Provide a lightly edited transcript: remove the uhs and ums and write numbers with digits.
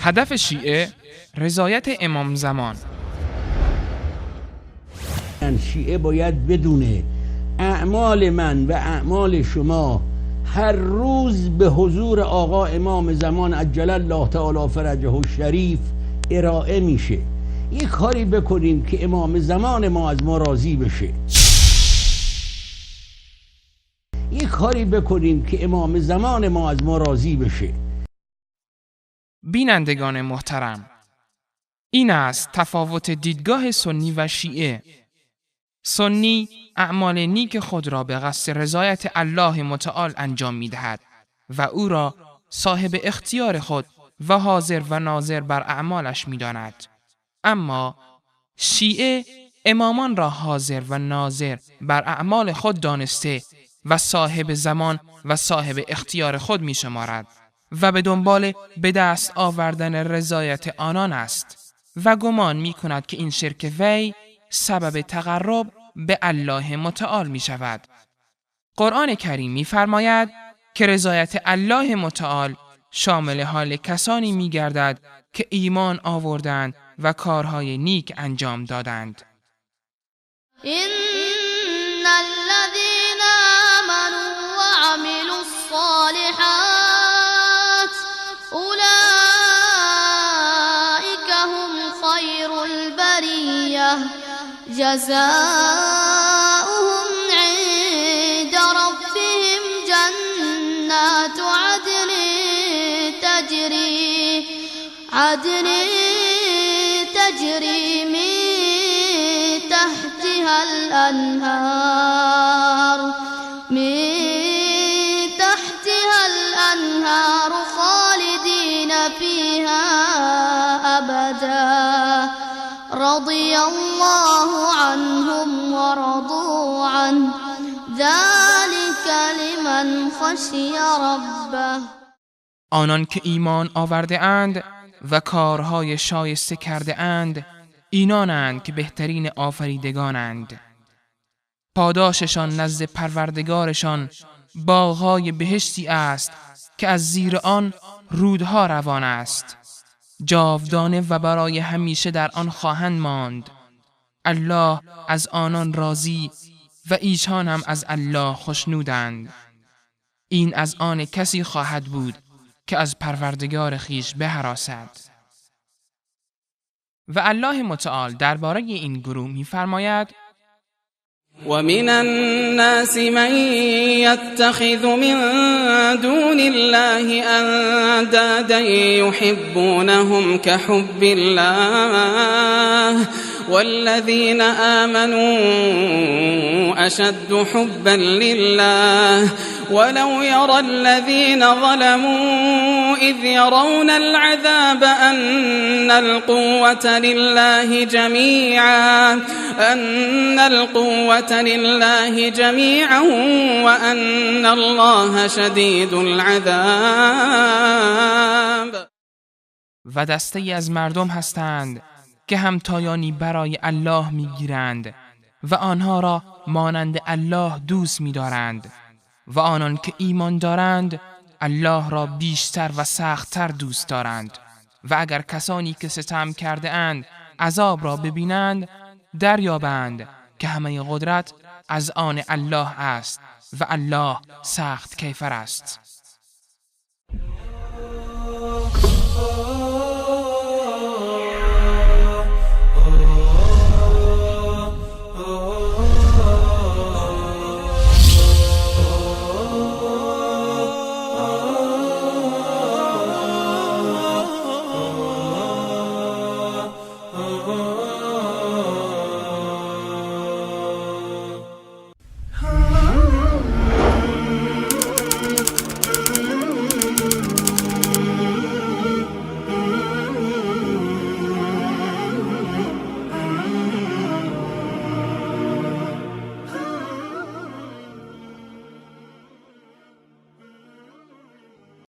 هدف شیعه رضایت امام زمان. شیعه باید بدونه اعمال من و اعمال شما هر روز به حضور آقا امام زمان عجل الله تعالی فرجه الشریف ارائه میشه. یک کاری بکنیم که امام زمان ما از ما راضی بشه. یک کاری بکنیم که امام زمان ما از ما راضی بشه. بینندگان محترم، این است تفاوت دیدگاه سنی و شیعه. سنی اعمال نیک خود را به قصد رضایت الله متعال انجام می‌دهد و او را صاحب اختیار خود و حاضر و ناظر بر اعمالش می‌داند. اما شیعه امامان را حاضر و ناظر بر اعمال خود دانسته و صاحب زمان و صاحب اختیار خود می‌شمارد و به دنبال به دست آوردن رضایت آنان است و گمان می‌کند که این شرک وی سبب تقرب به الله متعال می شود. قرآن کریم می فرماید که رضایت الله متعال شامل حال کسانی می گردد که ایمان آوردند و کارهای نیک انجام دادند. ان الذين آمنوا وعملوا الصالحات اولئك هم خير البرية جزاؤهم عند ربهم جنات عدن تجري من تحتها الأنهار خالدين فيها أبدا رضي الله عنهم ورضوا عنه ذلك لمن خشي ربه. آنان که ایمان آورده اند و کارهای شایسته کرده اند اینانند که بهترین آفریدگانند. پاداششان نزد پروردگارشان باغ‌های بهشتی است که از زیر آن رودها روان است. جاودانه و برای همیشه در آن خواهند ماند. الله از آنان راضی و ایشان هم از الله خوشنودند. این از آن کسی خواهد بود که از پروردگار خویش بهراسد. و الله متعال درباره این گروه می‌فرماید: ومن الناس من يتخذ من دون الله أندادا يحبونهم كحب الله والذين آمنوا أشد حبا لله ولو يرى الذين ظلموا إذ يرون العذاب أن القوة لله جميعا وأن الله شديد العذاب. و دسته‌ای از مردم هستند که همتایانی برای الله می‌گیرند و آنها را مانند الله دوست می‌دارند و آنان که ایمان دارند الله را بیشتر و سخت‌تر دوست دارند. و اگر کسانی که ستم کرده اند عذاب را ببینند دریابند که همه قدرت از آن الله است و الله سخت کیفر است.